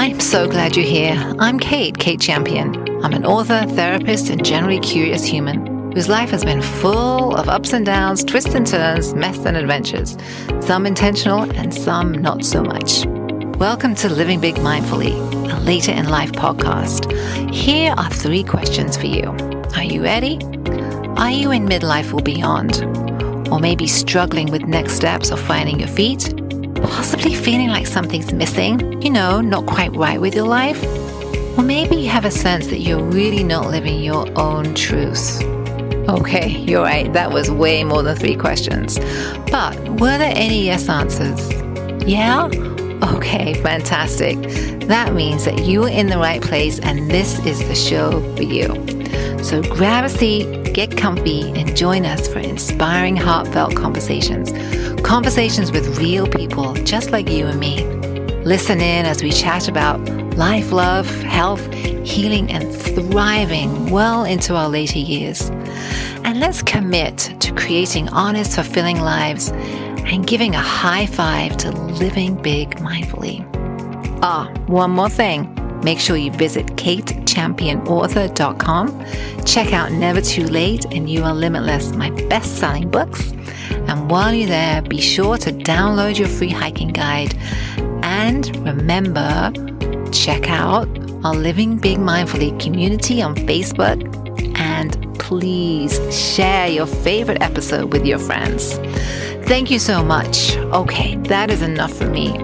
I'm so glad you're here. I'm Kate Champion. I'm an author, therapist, and generally curious human whose life has been full of ups and downs, twists and turns, mess and adventures, some intentional and some not so much. Welcome to Living Big Mindfully, a later in life podcast. Here are 3 questions for you. Are you ready? Are you in midlife or beyond? Or maybe struggling with next steps or finding your feet? Possibly feeling like something's missing, not quite right with your life? Or maybe you have a sense that you're really not living your own truth. Okay, you're right, that was way more than 3 questions. But were there any yes answers? Yeah? Okay, fantastic. That means that you are in the right place and this is the show for you. So grab a seat, get comfy, and join us for inspiring, heartfelt conversations. Conversations with real people just like you and me. Listen in as we chat about life, love, health, healing, and thriving well into our later years. And let's commit to creating honest, fulfilling lives and giving a high five to living big mindfully. One more thing. Make sure you visit katechampionauthor.com. Check out Never Too Late and You Are Limitless, my best-selling books. And while you're there, be sure to download your free hiking guide. And remember, check out our Living Big Mindfully community on Facebook. And please share your favorite episode with your friends. Thank you so much. Okay, that is enough for me.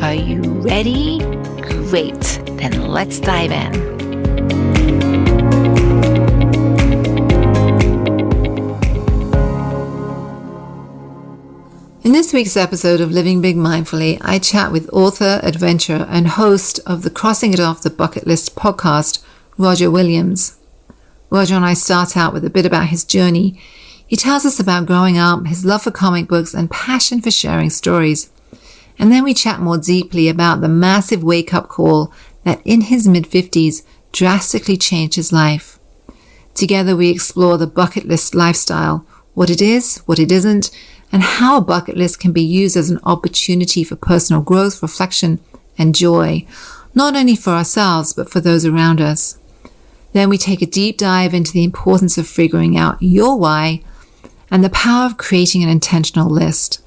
Are you ready? Great. Then let's dive in. In this week's episode of Living Big Mindfully, I chat with author, adventurer, and host of the Crossing It Off the Bucket List podcast, Roger Williams. Roger and I start out with a bit about his journey. He tells us about growing up, his love for comic books, and passion for sharing stories. And then we chat more deeply about the massive wake-up call that in his mid-50s drastically changed his life. Together we explore the bucket list lifestyle, what it is, what it isn't, and how a bucket list can be used as an opportunity for personal growth, reflection, and joy, not only for ourselves, but for those around us. Then we take a deep dive into the importance of figuring out your why and the power of creating an intentional list.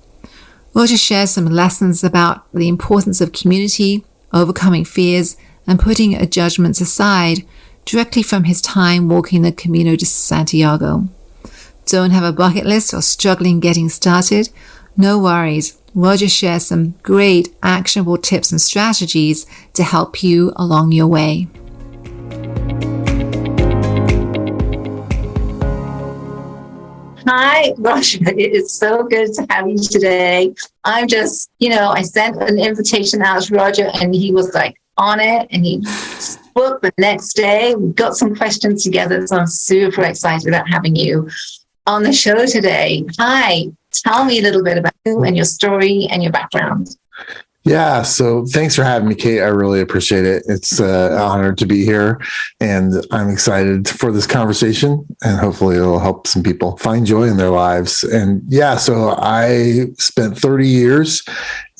Roger shares some lessons about the importance of community, overcoming fears, and putting judgments aside directly from his time walking the Camino de Santiago. Don't have a bucket list or struggling getting started? No worries. Roger shares some great actionable tips and strategies to help you along your way. Hi, Roger. It is so good to have you today. I'm just, I sent an invitation out to Roger and he was like on it and he booked the next day. We got some questions together. So I'm super excited about having you on the show today. Hi, tell me a little bit about you and your story and your background. Yeah, so thanks for having me, Kate. I really appreciate it. It's an honor to be here, and I'm excited for this conversation, and hopefully it'll help some people find joy in their lives. And yeah, so I spent 30 years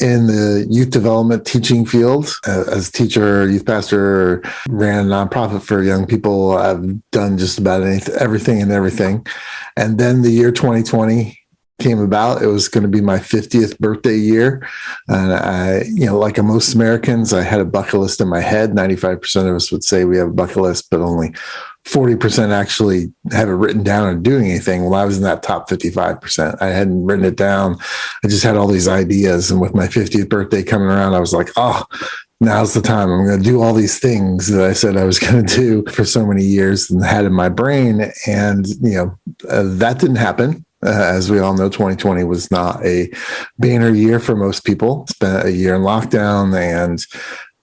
in the youth development teaching field as a teacher, youth pastor, ran a nonprofit for young people. I've done just about everything. And then the year 2020 came about. It was going to be my 50th birthday year. And I, like most Americans, I had a bucket list in my head. 95% of us would say we have a bucket list, but only 40% actually have it written down and doing anything. Well, I was in that top 55%. I hadn't written it down. I just had all these ideas. And with my 50th birthday coming around, I was like, now's the time. I'm going to do all these things that I said I was going to do for so many years and had in my brain. And, that didn't happen. As we all know, 2020 was not a banner year for most people. Spent a year in lockdown and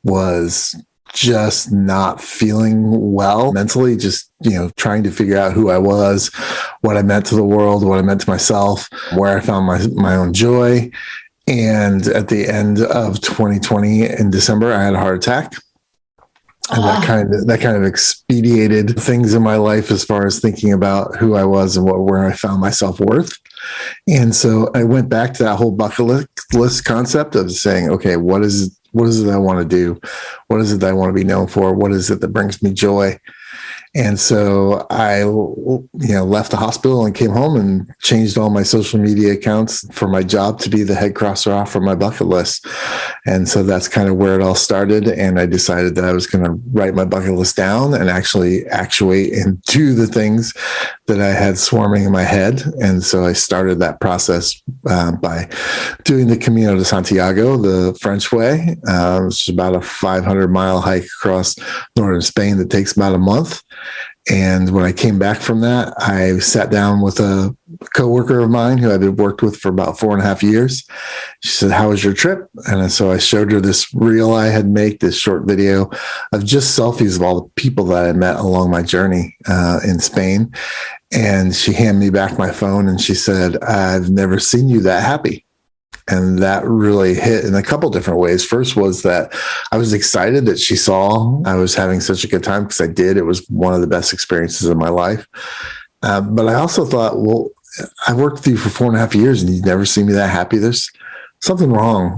was just not feeling well mentally, just, trying to figure out who I was, what I meant to the world, what I meant to myself, where I found my own joy. And at the end of 2020 in December, I had a heart attack. And that kind of expedited things in my life as far as thinking about who I was and where I found my self-worth. And so I went back to that whole bucket list concept of saying, okay, what is What is it I want to do? What is it that I want to be known for? What is it that brings me joy? And so I, left the hospital and came home and changed all my social media accounts for my job to be the head crosser off for my bucket list. And so that's kind of where it all started. And I decided that I was going to write my bucket list down and actually actuate and do the things that I had swarming in my head. And so I started that process by doing the Camino de Santiago, the French way, which is about a 500-mile hike across northern Spain that takes about a month. And when I came back from that, I sat down with a coworker of mine who I had worked with for about 4.5 years. She said, "How was your trip?" And so I showed her this reel I had made, this short video of just selfies of all the people that I met along my journey in Spain. And she handed me back my phone and she said, "I've never seen you that happy." And that really hit in a couple different ways. First was that I was excited that she saw I was having such a good time, because I did. It was one of the best experiences of my life. But I also thought, well, I've worked with you for 4.5 years and you've never seen me that happy. There's something wrong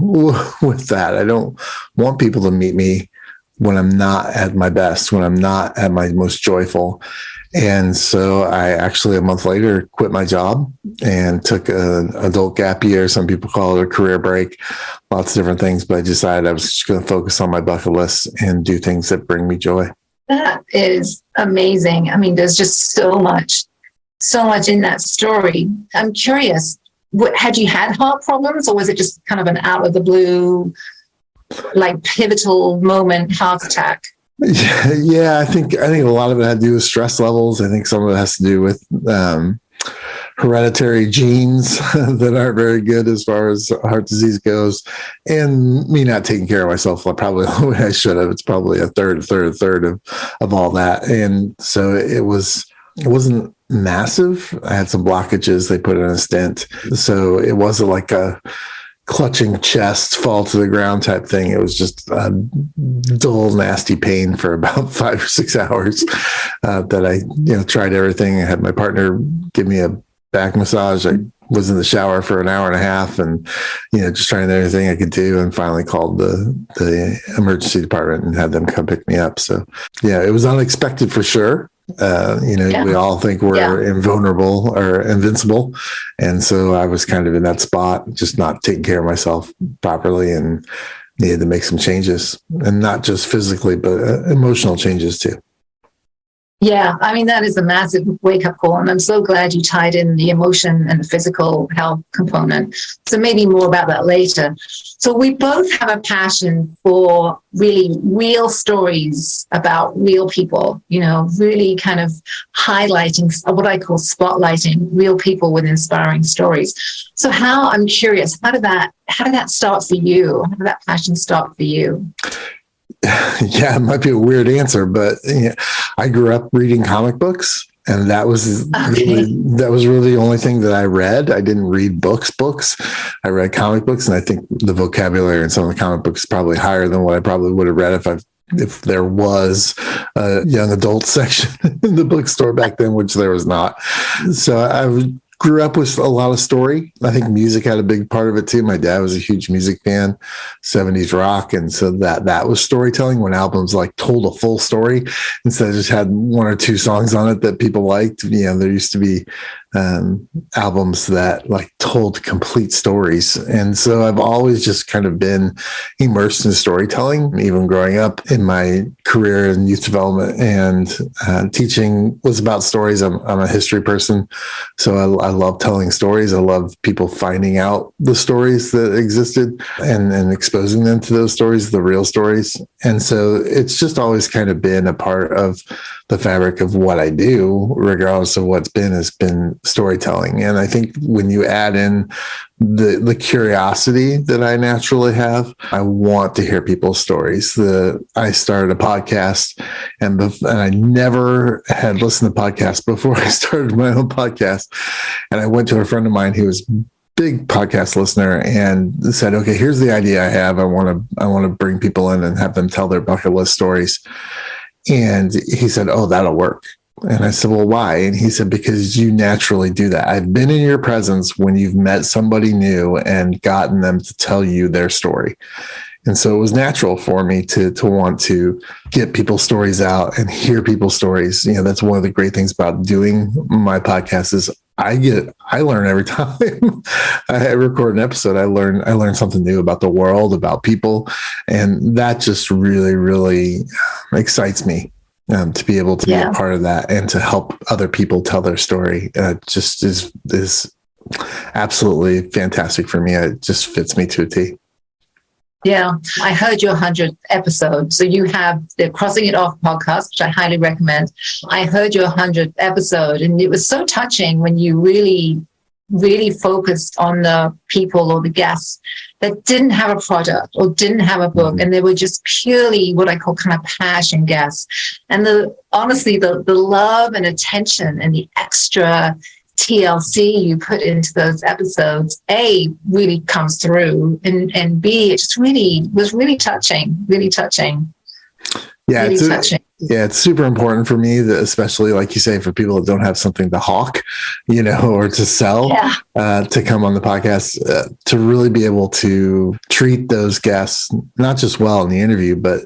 with that. I don't want people to meet me when I'm not at my best, when I'm not at my most joyful. And so I actually, a month later, quit my job and took an adult gap year. Some people call it a career break, lots of different things, but I decided I was just going to focus on my bucket list and do things that bring me joy. That is amazing. I mean, there's just so much in that story. I'm curious, had you had heart problems, or was it just kind of an out of the blue, like pivotal moment heart attack? Yeah, I think a lot of it had to do with stress levels. I think some of it has to do with hereditary genes that aren't very good as far as heart disease goes, and me not taking care of myself like probably the way I should have. It's probably a third of all that. And so it wasn't massive. I had some blockages. They put in a stent. So it wasn't like a clutching chest, fall to the ground type thing. It was just a dull, nasty pain for about 5 or 6 hours that I, tried everything. I had my partner give me a back massage. I was in the shower for an hour and a half and, just trying everything I could do, and finally called the emergency department and had them come pick me up. So yeah, it was unexpected for sure. We all think we're invulnerable or invincible. And so I was kind of in that spot, just not taking care of myself properly, and needed to make some changes, and not just physically, but emotional changes too. Yeah, I mean, that is a massive wake-up call, and I'm so glad you tied in the emotion and the physical health component. So maybe more about that later. So we both have a passion for really real stories about real people, really kind of highlighting what I call spotlighting real people with inspiring stories. So I'm curious, how did that start for you? How did that passion start for you? Yeah, it might be a weird answer, but I grew up reading comic books, and that was really the only thing that I read. I didn't read books. I read comic books, and I think the vocabulary in some of the comic books is probably higher than what I probably would have read if there was a young adult section in the bookstore back then, which there was not. So I grew up with a lot of story. I think music had a big part of it too. My dad was a huge music fan, 70s rock. And so that was storytelling, when albums like told a full story instead of just had 1 or 2 songs on it that people liked. There used to be albums that like told complete stories. And so I've always just kind of been immersed in storytelling, even growing up. In my career in youth development and teaching was about stories. I'm a history person, so I love telling stories. I love people finding out the stories that existed and exposing them to those stories, the real stories. And so it's just always kind of been a part of the fabric of what I do, regardless of what's been, has been storytelling. And I think when you add in the curiosity that I naturally have, I want to hear people's stories. I started a podcast, and I never had listened to podcasts before I started my own podcast. And I went to a friend of mine who was big podcast listener and said, "Okay, here's the idea I have. I want to bring people in and have them tell their bucket list stories." And he said, "Oh, that'll work." And I said, "Well, why?" And he said, "Because you naturally do that. I've been in your presence when you've met somebody new and gotten them to tell you their story." And so it was natural for me to want to get people's stories out and hear people's stories. That's one of the great things about doing my podcast is I learn every time I record an episode. I learn something new about the world, about people. And that just really, really excites me. To be able to be a part of that and to help other people tell their story just is absolutely fantastic for me. It just fits me to a T. Yeah, I heard your 100th episode. So you have the Crossing It Off podcast, which I highly recommend. I heard your 100th episode, and it was so touching when you really, really focused on the people or the guests that didn't have a product or didn't have a book, and they were just purely what I call kind of passion guests. And honestly, the love and attention and the extra TLC you put into those episodes, A, really comes through, and B, it just was really touching. Yeah, really touching. It's super important for me that, especially like you say, for people that don't have something to hawk, or to sell, to come on the podcast, to really be able to treat those guests, not just well in the interview, but,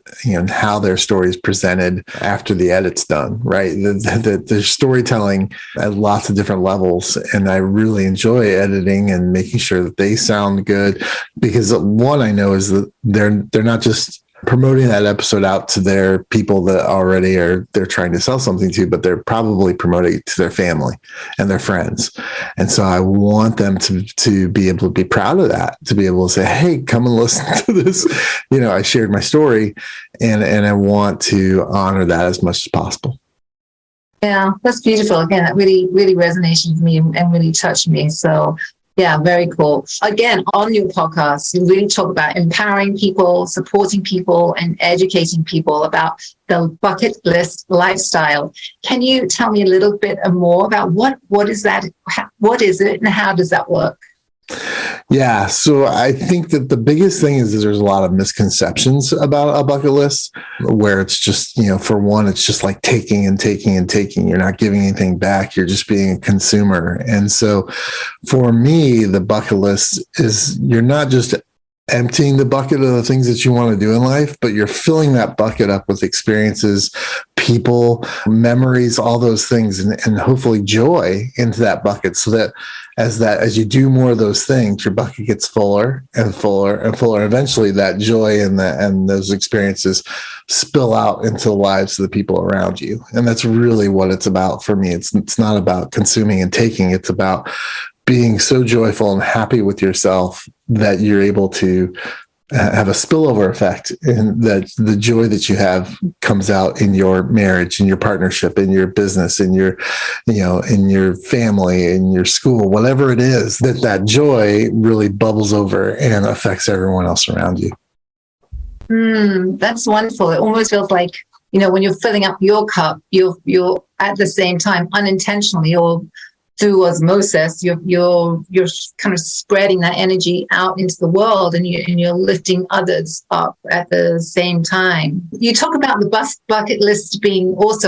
how their story is presented after the edit's done, right? The storytelling at lots of different levels. And I really enjoy editing and making sure that they sound good, because one I know is that they're not just promoting that episode out to their people that already they're trying to sell something to, but they're probably promoting it to their family and their friends. And so I want them to be able to be proud of that, to be able to say, hey, come and listen to this. I shared my story, and I want to honor that as much as possible. Yeah, that's beautiful. Again, that really, really resonated with me and really touched me. So yeah, very cool. Again, on your podcast, you really talk about empowering people, supporting people, and educating people about the bucket list lifestyle. Can you tell me a little bit more about what is that? What is it, and how does that work? Yeah. So I think that the biggest thing is that there's a lot of misconceptions about a bucket list, where it's just, for one, it's just like taking and taking and taking. You're not giving anything back. You're just being a consumer. And so for me, the bucket list is, you're not just emptying the bucket of the things that you want to do in life, but you're filling that bucket up with experiences, people, memories, all those things, and hopefully joy into that bucket, so that as you do more of those things, your bucket gets fuller and fuller and fuller. Eventually that joy and those experiences spill out into the lives of the people around you. And that's really what it's about for me. It's not about consuming and taking. It's about being so joyful and happy with yourself that you're able to have a spillover effect, and that the joy that you have comes out in your marriage, in your partnership, in your business, in your, in your family, in your school, whatever it is, that joy really bubbles over and affects everyone else around you. That's wonderful. It almost feels like, when you're filling up your cup, you're at the same time unintentionally, or through osmosis, you're kind of spreading that energy out into the world, and you're lifting others up at the same time. You talk about the bucket list being more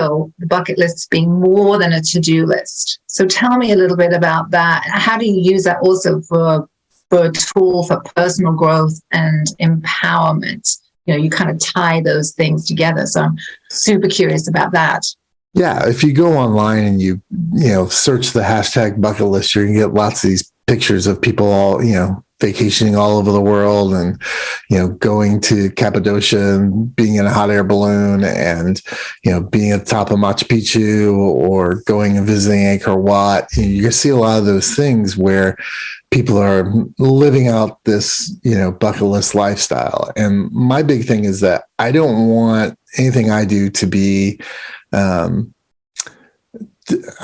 than a to-do list. So tell me a little bit about that. How do you use that also for a tool for personal growth and empowerment? You kind of tie those things together. So I'm super curious about that. Yeah, if you go online and you search the hashtag bucket list, you're going to get lots of these pictures of people all, vacationing all over the world, and, going to Cappadocia and being in a hot air balloon, and, being at the top of Machu Picchu, or going and visiting Angkor Wat. You see a lot of those things where people are living out this, bucket list lifestyle. And my big thing is that I don't want anything I do to be, I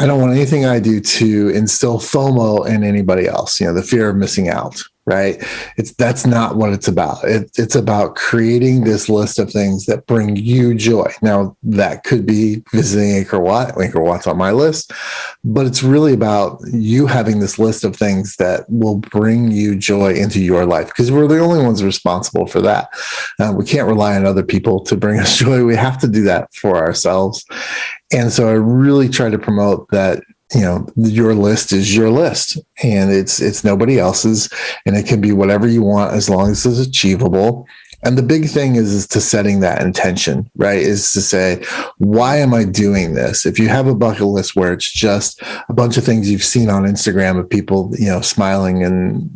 don't want anything I do to instill FOMO in anybody else, the fear of missing out, right? That's not what it's about. It's about creating this list of things that bring you joy. Now, that could be visiting Angkor Wat. Angkor Wat's on my list, but it's really about you having this list of things that will bring you joy into your life, because we're the only ones responsible for that. We can't rely on other people to bring us joy. We have to do that for ourselves. And so I really try to promote that, your list is your list, and it's nobody else's, and it can be whatever you want as long as it's achievable. And the big thing is to setting that intention, right? Is to say, why am I doing this? If you have a bucket list where it's just a bunch of things you've seen on Instagram of people, smiling and,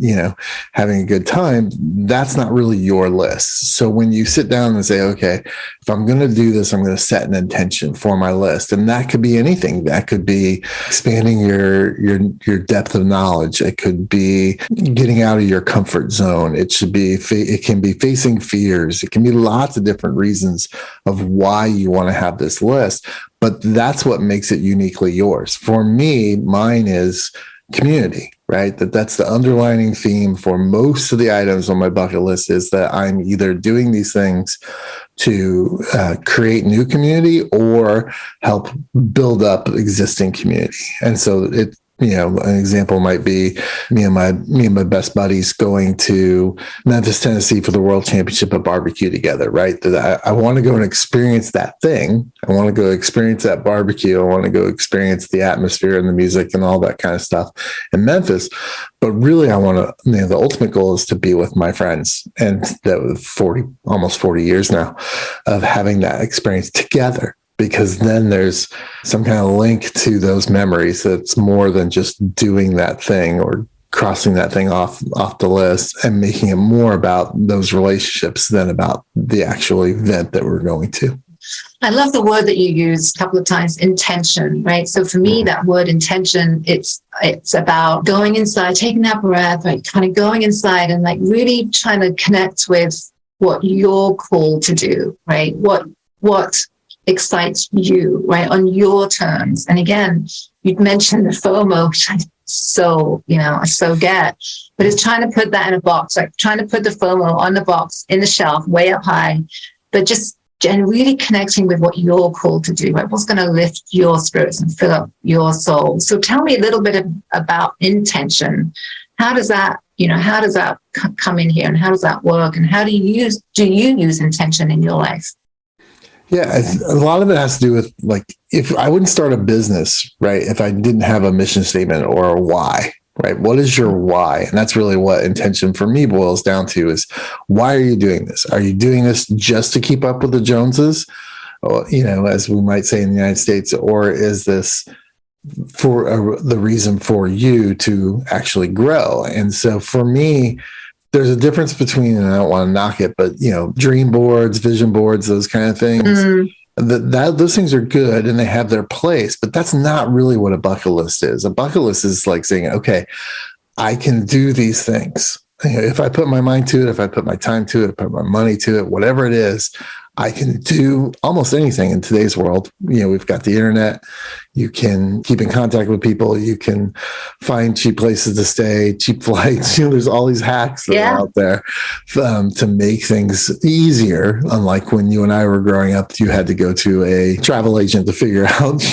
having a good time, that's not really your list. So when you sit down and say, okay, if I'm going to do this, I'm going to set an intention for my list. And that could be anything. That could be expanding your depth of knowledge. It could be getting out of your comfort zone. It can be facing fears. It can be lots of different reasons of why you want to have this list, but that's what makes it uniquely yours. For me, mine is community, right? That's the underlining theme for most of the items on my bucket list, is that I'm either doing these things to create new community or help build up existing community. And so an example might be me and my best buddies going to Memphis, Tennessee for the World Championship of Barbecue together, right? That I want to go and experience that thing. I want to go experience that barbecue. I want to go experience the atmosphere and the music and all that kind of stuff in Memphis. But really, I want to, the ultimate goal is to be with my friends. And that was almost 40 years now of having that experience together. Because then there's some kind of link to those memories that's more than just doing that thing or crossing that thing off the list, and making it more about those relationships than about the actual event that we're going to. I love the word that you used a couple of times, intention, right? So for me, that word intention, it's about going inside, taking that breath, right? Kind of going inside and like really trying to connect with what you're called to do, right? What excites you, right, on your terms. And again, you'd mentioned the FOMO, which I so get, but it's trying to put that in a box, like trying to put the FOMO on the box, in the shelf, way up high, but just and really connecting with what you're called to do, right? What's going to lift your spirits and fill up your soul. So tell me a little bit about intention. How does that come in here, and how does that work, and how do you use intention in your life? Yeah, a lot of it has to do with, like, if I wouldn't start a business, right, if I didn't have a mission statement or a why, right? What is your why? And that's really what intention for me boils down to, is why are you doing this? Are you doing this just to keep up with the Joneses, or, as we might say in the United States, or is this for the reason for you to actually grow? And so for me, there's a difference between, and I don't want to knock it, but dream boards, vision boards, those kind of things. Those things are good and they have their place, but that's not really what a bucket list is. A bucket list is like saying, okay, I can do these things. If I put my mind to it, if I put my time to it, if I put my money to it, whatever it is, I can do almost anything in today's world. We've got the internet. You can keep in contact with people. You can find cheap places to stay, cheap flights. There's all these hacks that are out there to make things easier. Unlike when you and I were growing up, you had to go to a travel agent to figure out,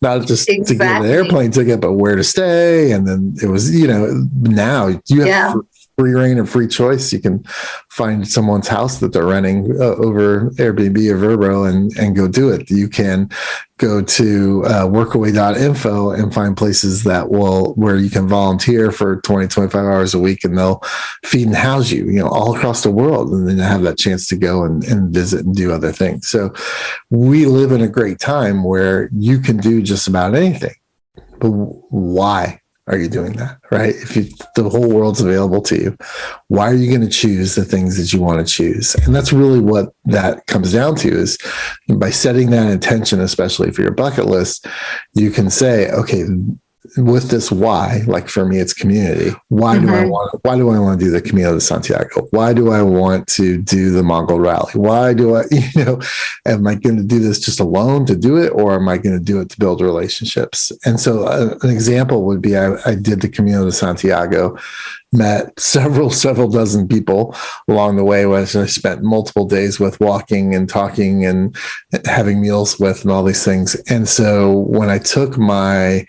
not just to get an airplane ticket, but where to stay. And then it was, now you have free reign and free choice. You can find someone's house that they're renting over Airbnb or Vrbo and go do it. You can go to workaway.info and find places where you can volunteer for 20, 25 hours a week, and they'll feed and house you, all across the world, and then have that chance to go and visit and do other things. So we live in a great time where you can do just about anything. But why are you doing that, right? If the whole world's available to you, why are you going to choose the things that you want to choose? And that's really what that comes down to, is by setting that intention, especially for your bucket list, you can say, okay, with this why, like for me, it's community. Why do I want to do the Camino de Santiago? Why do I want to do the Mongol Rally? Why do I, am I going to do this just alone to do it, or am I going to do it to build relationships? And so an example would be, I did the Camino de Santiago, met several dozen people along the way, which I spent multiple days with, walking and talking and having meals with and all these things. And so when I took my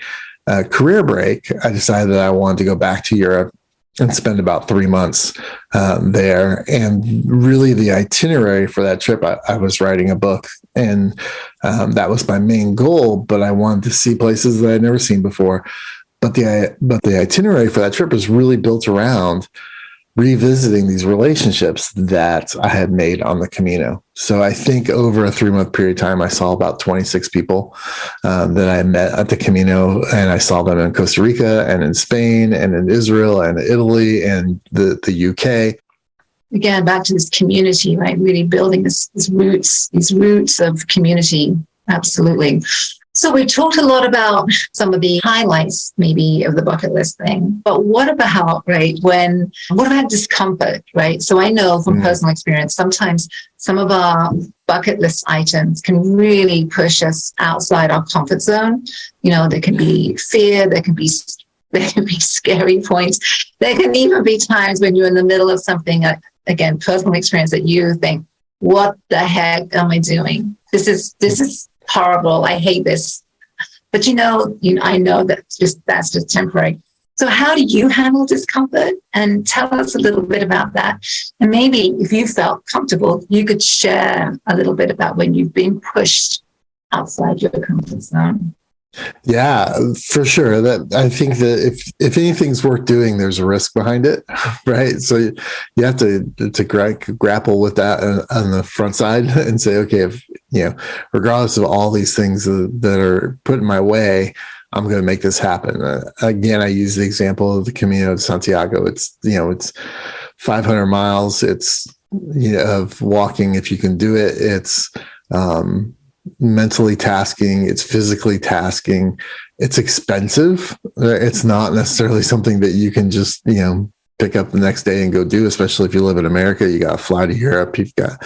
career break, I decided that I wanted to go back to Europe and spend about 3 months there. And really the itinerary for that trip, I was writing a book, and that was my main goal, but I wanted to see places that I'd never seen before. But the itinerary for that trip was really built around revisiting these relationships that I had made on the Camino. So I think over a 3-month period of time, I saw about 26 people that I met at the Camino, and I saw them in Costa Rica and in Spain and in Israel and Italy and the UK. Again, back to this community, right? Really building these roots of community. Absolutely. So we talked a lot about some of the highlights maybe of the bucket list thing, but what about, right, what about discomfort, right? So I know from personal experience, sometimes some of our bucket list items can really push us outside our comfort zone. There can be fear, there can be scary points. There can even be times when you're in the middle of something, again, personal experience, that you think, what the heck am I doing? This is horrible. I hate this. But I know that's just temporary. So how do you handle discomfort? And tell us a little bit about that. And maybe if you felt comfortable, you could share a little bit about when you've been pushed outside your comfort zone. Yeah, for sure. That I think that if anything's worth doing, there's a risk behind it, right? So you have to grapple with that on the front side and say, okay, if regardless of all these things that are put in my way, I'm going to make this happen. Again, I use the example of the Camino de Santiago. It's 500 miles. It's of walking if you can do it. It's mentally tasking, it's physically tasking, it's expensive. It's not necessarily something that you can just pick up the next day and go do, especially if you live in America. You got to fly to Europe, you've got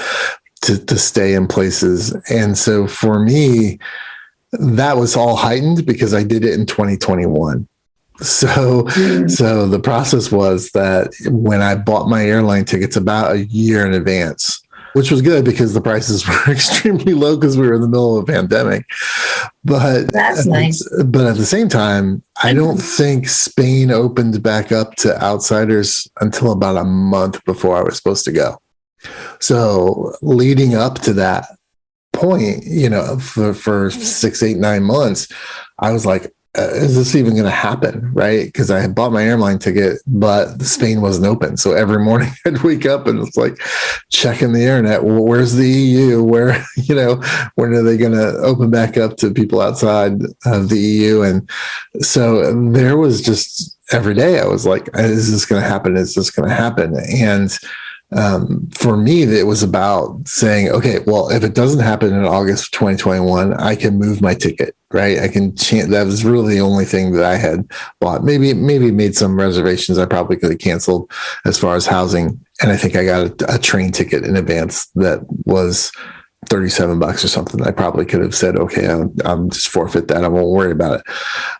to stay in places. And so for me, that was all heightened because I did it in 2021. So the process was that when I bought my airline tickets about a year in advance, which was good because the prices were extremely low because we were in the middle of a pandemic. But that's nice. But at the same time, I don't think Spain opened back up to outsiders until about a month before I was supposed to go. So leading up to that point, for 6, 8, 9 months, I was like, is this even going to happen? Right. Because I had bought my airline ticket, but Spain wasn't open. So every morning I'd wake up and it's like checking the internet. Well, where's the EU? Where, when are they going to open back up to people outside of the EU? And so there was just every day I was like, is this going to happen? Is this going to happen? And for me, it was about saying, okay, well, if it doesn't happen in August of 2021, I can move my ticket, right? That was really the only thing that I had bought. Maybe made some reservations I probably could have canceled as far as housing. And I think I got a train ticket in advance that was $37 or something. I probably could have said, okay, I'll just forfeit that. I won't worry about it.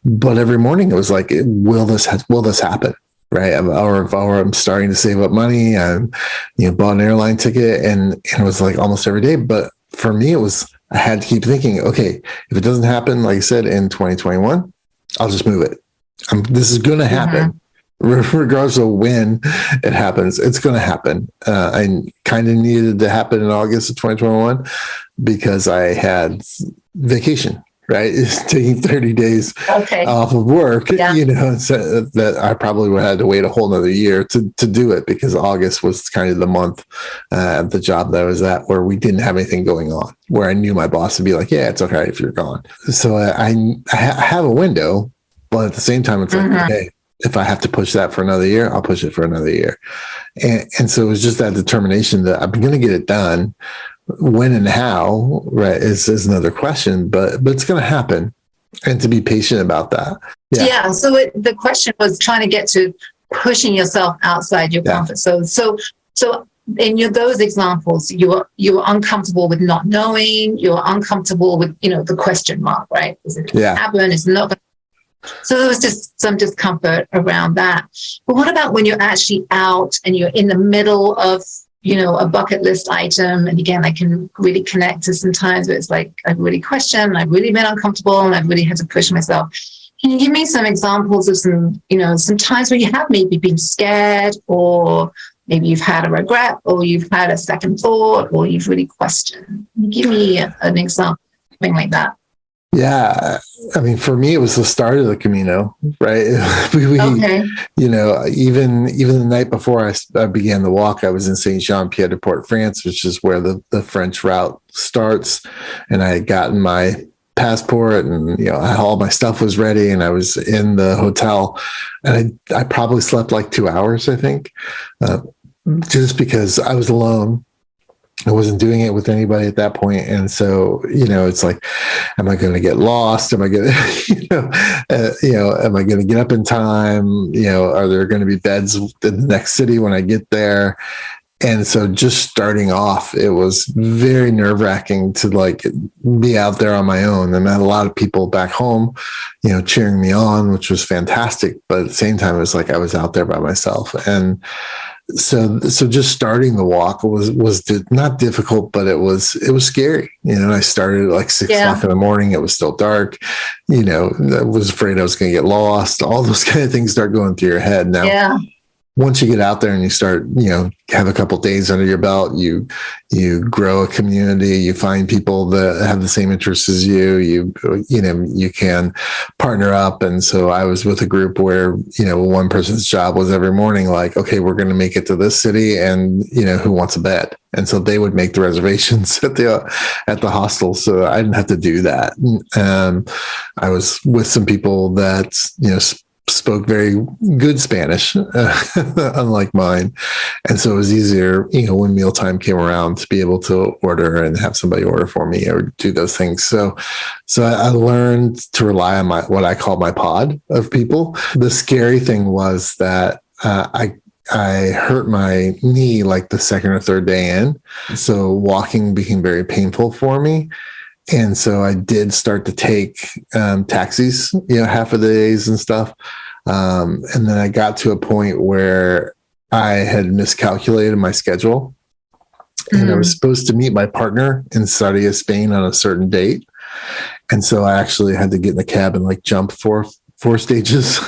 But every morning it was like, will this happen? Right. Or I'm starting to save up money. I bought an airline ticket and it was like almost every day. But for me, I had to keep thinking, okay, if it doesn't happen, like I said, in 2021, I'll just move it. This is going to happen. Regardless of when it happens, it's going to happen. I kind of needed to happen in August of 2021 because I had vacation. Right. It's taking 30 days off of work, so that I probably would have had to wait a whole nother year to do it because August was kind of the month at the job that I was at where we didn't have anything going on, where I knew my boss would be like, yeah, it's okay if you're gone. So I have a window, but at the same time, it's like, okay, if I have to push that for another year, I'll push it for another year. And so it was just that determination that I'm going to get it done. When and how, right, is another question, but it's going to happen, and to be patient about that. Yeah. So the question was trying to get to pushing yourself outside your comfort zone. So in those examples, you were uncomfortable with not knowing. You were uncomfortable with the question mark, right? Is it going to happen? Is it not going to? So there was just some discomfort around that. But what about when you're actually out and you're in the middle of a bucket list item? And again, I can really connect to some times where it's like, I've really questioned, I've really been uncomfortable, and I've really had to push myself. Can you give me some examples of some times where you have maybe been scared, or maybe you've had a regret, or you've had a second thought, or you've really questioned? Can you give me an example, something like that? Yeah. I mean, for me, it was the start of the Camino, right? Okay. Even the night before I began the walk, I was in Saint Jean Pied de Port, France, which is where the French route starts. And I had gotten my passport, and all my stuff was ready, and I was in the hotel, and I probably slept like 2 hours, I think, uh, just because I was alone. I wasn't doing it with anybody at that point. And so, it's like, am I going to get lost? Am I going to, am I going to get up in time? Are there going to be beds in the next city when I get there? And so just starting off, it was very nerve wracking to like be out there on my own. And I had a lot of people back home, cheering me on, which was fantastic. But at the same time, it was like I was out there by myself. And so just starting the walk was not difficult, but it was scary. I started at like 6 o'clock in the morning. It was still dark. I was afraid I was going to get lost. All those kind of things start going through your head. Now, once you get out there and you start, have a couple of days under your belt, you grow a community, you find people that have the same interests as you can partner up. And so I was with a group where, one person's job was every morning, like, okay, we're going to make it to this city, and, who wants a bed? And so they would make the reservations at the hostel. So I didn't have to do that. I was with some people that, spoke very good Spanish, unlike mine. And so it was easier, when mealtime came around, to be able to order and have somebody order for me or do those things. So I learned to rely on what I call my pod of people. The scary thing was that I hurt my knee like the second or third day in. So walking became very painful for me. And so I did start to take taxis, half of the days and stuff. And then I got to a point where I had miscalculated my schedule. And I was supposed to meet my partner in Sarria, Spain on a certain date. And so I actually had to get in the cab and like jump four stages,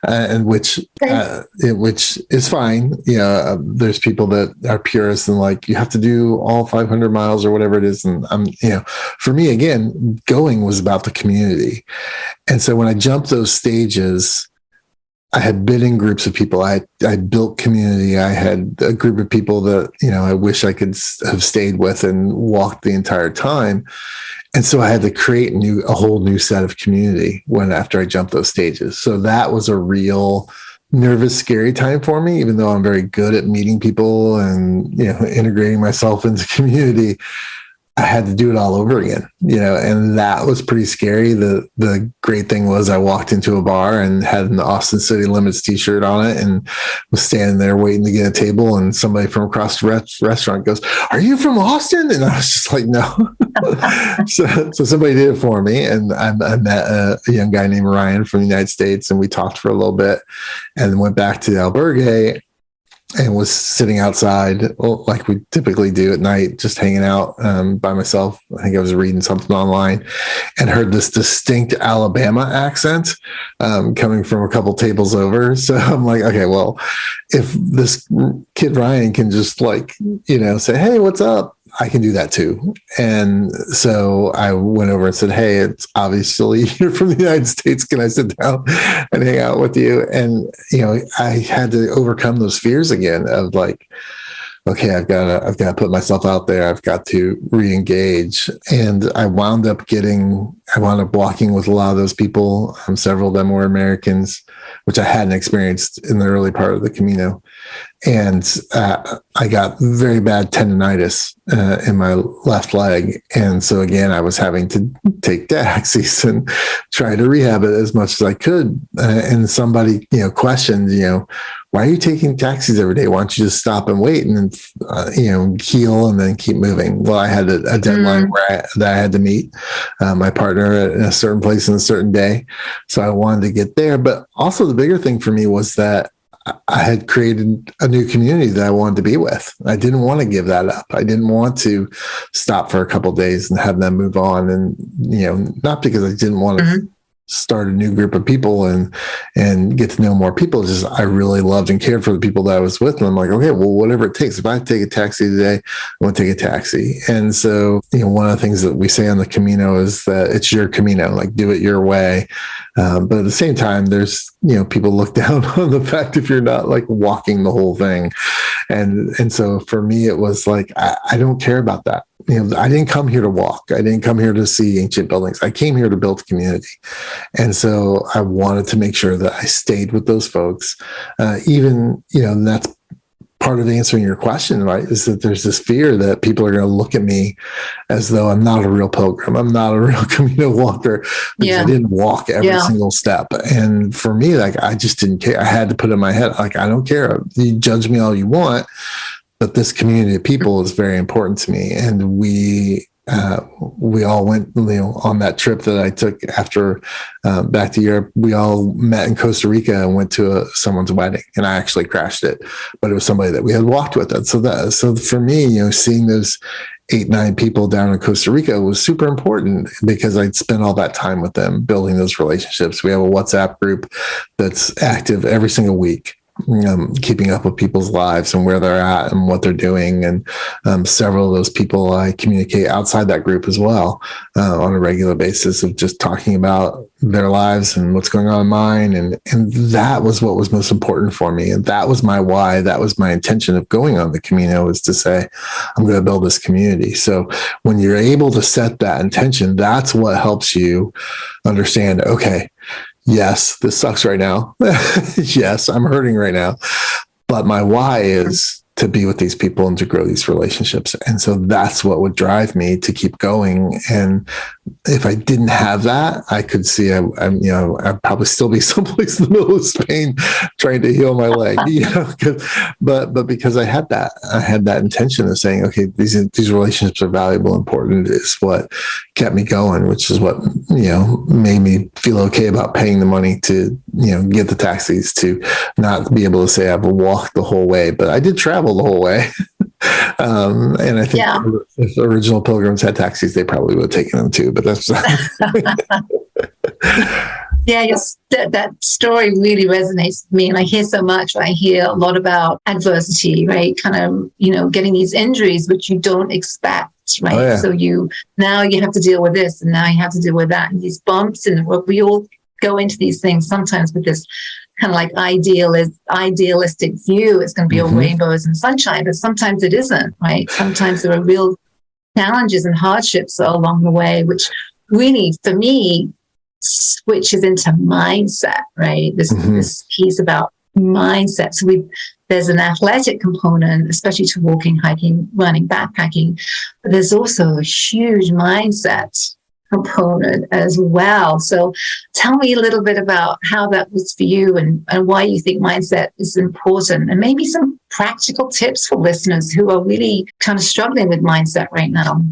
and which is fine. There's people that are purists and like, you have to do all 500 miles or whatever it is. And for me, again, going was about the community. And so when I jumped those stages, I had been in groups of people. I built community. I had a group of people that, I wish I could have stayed with and walked the entire time. And so I had to create a whole new set of community after I jumped those stages. So that was a real nervous, scary time for me, even though I'm very good at meeting people and, integrating myself into community. I had to do it all over again, and that was pretty scary. The great thing was I walked into a bar and had an Austin City Limits t-shirt on it and was standing there waiting to get a table. And somebody from across the restaurant goes, "Are you from Austin?" And I was just like, "No." so somebody did it for me. And I met a young guy named Ryan from the United States, and we talked for a little bit and then went back to the albergue and was sitting outside like we typically do at night, just hanging out by myself. I think I was reading something online and heard this distinct Alabama accent coming from a couple tables over. So I'm like, okay, well, if this kid Ryan can just like, say, "Hey, what's up?" I can do that too. And so I went over and said, "Hey, it's obviously you're from the United States. Can I sit down and hang out with you?" And, I had to overcome those fears again of like, okay, I've got to put myself out there. I've got to re-engage. And I wound up walking with a lot of those people. Several of them were Americans, which I hadn't experienced in the early part of the Camino. And I got very bad tendonitis in my left leg. And so again, I was having to take taxis and try to rehab it as much as I could. And somebody, questioned, "Why are you taking taxis every day? Why don't you just stop and wait and then, heal and then keep moving?" Well, I had a deadline that I had to meet my partner at a certain place on a certain day. So I wanted to get there. But also the bigger thing for me was that I had created a new community that I wanted to be with. I didn't want to give that up. I didn't want to stop for a couple of days and have them move on. And, not because I didn't want to start a new group of people and get to know more people. It's just, I really loved and cared for the people that I was with. And I'm like, okay, well, whatever it takes. If I take a taxi today, I want to take a taxi. And so, one of the things that we say on the Camino is that it's your Camino, like do it your way. But at the same time, there's, people look down on the fact if you're not like walking the whole thing. And so for me, it was like, I don't care about that. I didn't come here to walk. I didn't come here to see ancient buildings. I came here to build community. And so I wanted to make sure that I stayed with those folks. And that's part of answering your question, right? Is that there's this fear that people are going to look at me as though I'm not a real pilgrim. I'm not a real Camino walker because I didn't walk every single step. And for me, like, I just didn't care. I had to put in my head, like, I don't care. You judge me all you want, but this community of people is very important to me. And we all went, on that trip that I took after back to Europe. We all met in Costa Rica and went to someone's wedding, and I actually crashed it, but it was somebody that we had walked with. And so for me, seeing those 8-9 people down in Costa Rica was super important because I'd spent all that time with them building those relationships. We have a WhatsApp group that's active every single week. Keeping up with people's lives and where they're at and what they're doing. And several of those people I communicate outside that group as well on a regular basis of just talking about their lives and what's going on in mine. And that was what was most important for me. And that was my why. That was my intention of going on the Camino, is to say, I'm going to build this community. So when you're able to set that intention, that's what helps you understand, okay, yes, this sucks right now. Yes, I'm hurting right now. But my why is to be with these people and to grow these relationships. And so that's what would drive me to keep going. And if I didn't have that, I could see I'd probably still be someplace in the middle of Spain trying to heal my leg. But because I had that intention of saying, okay, these relationships are valuable, important, is what kept me going, which is what made me feel okay about paying the money to get the taxis, to not be able to say I've walked the whole way, but I did travel the whole way. And I think if the original pilgrims had taxis, they probably would have taken them too, but that's yes, that story really resonates with me. And I hear so much. I hear a lot about adversity, right? Kind of, getting these injuries, which you don't expect, right? Oh, yeah. So now you have to deal with this, and now you have to deal with that, and these bumps, and we all go into these things sometimes with this kind of like idealistic view. It's going to be all rainbows and sunshine, but sometimes it isn't, right? Sometimes there are real challenges and hardships along the way, which really, for me, switches into mindset, right? This piece about mindset. So there's an athletic component, especially to walking, hiking, running, backpacking, but there's also a huge mindset component as well. So tell me a little bit about how that was for you and why you think mindset is important, and maybe some practical tips for listeners who are really kind of struggling with mindset right now.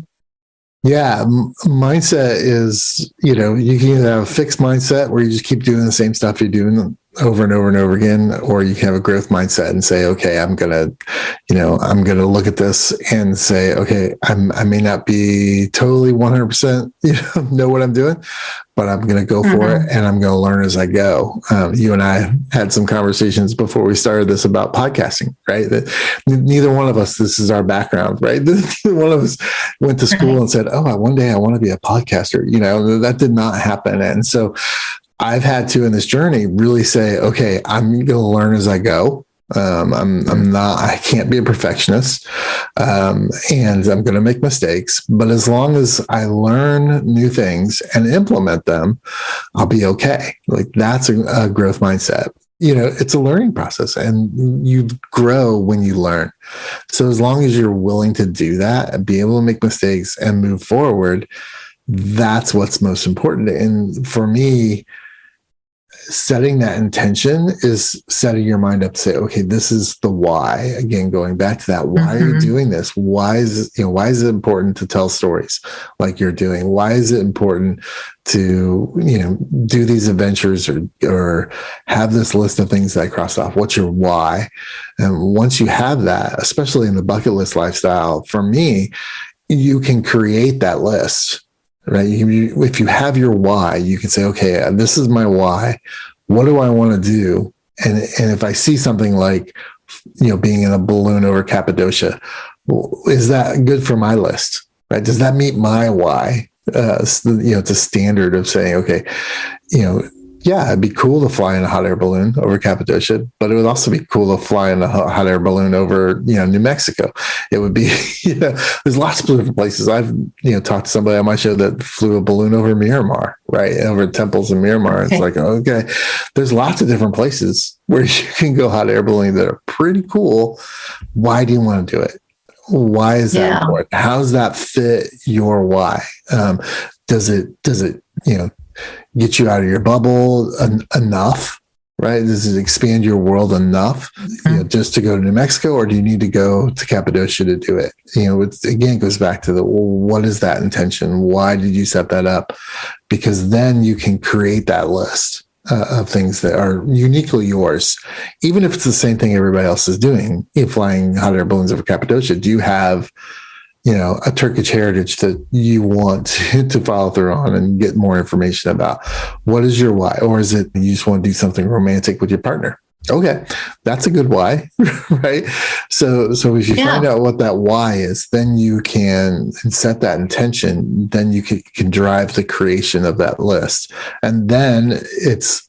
Yeah, mindset is, you can either have a fixed mindset where you just keep doing the same stuff you're doing over and over and over again, or you can have a growth mindset and say, okay, I'm going to look at this and say, okay, I may not be totally 100%, know what I'm doing, but I'm going to go for it, and I'm going to learn as I go. You and I had some conversations before we started this about podcasting, right? That neither one of us, this is our background, right? Neither one of us went to school and said, oh, one day I want to be a podcaster. That did not happen. And so I've had to, in this journey, really say, okay, I'm going to learn as I go. I can't be a perfectionist, and I'm going to make mistakes, but as long as I learn new things and implement them, I'll be okay. Like, that's a growth mindset. It's a learning process, and you grow when you learn. So as long as you're willing to do that and be able to make mistakes and move forward, that's what's most important. And for me, setting that intention is setting your mind up to say, okay, this is the why. Again, going back to that, why are you doing this? Why is it important to tell stories like you're doing? Why is it important to, do these adventures or have this list of things that I crossed off? What's your why? And once you have that, especially in the bucket list lifestyle, for me, you can create that list. right? If you have your why, you can say, okay, this is my why. What do I want to do? And if I see something like, being in a balloon over Cappadocia, is that good for my list? Right? Does that meet my why? The standard of saying, okay, yeah, it'd be cool to fly in a hot air balloon over Cappadocia, but it would also be cool to fly in a hot air balloon over, New Mexico. It would be, there's lots of different places. I've, talked to somebody on my show that flew a balloon over Miramar, right? Over temples in Miramar. Okay. It's like, okay, there's lots of different places where you can go hot air balloon that are pretty cool. Why do you want to do it? Why is that important? How does that fit your why? Does it, get you out of your bubble enough, right? Does it expand your world enough, just to go to New Mexico, or do you need to go to Cappadocia to do it? It goes back to what is that intention? Why did you set that up? Because then you can create that list of things that are uniquely yours, even if it's the same thing everybody else is doing. Flying hot air balloons over Cappadocia, do you have a Turkish heritage that you want to follow through on and get more information about? What is your why? Or is it you just want to do something romantic with your partner? Okay, that's a good why, right? So if you find out what that why is, then you can set that intention, then you can drive the creation of that list. And then it's,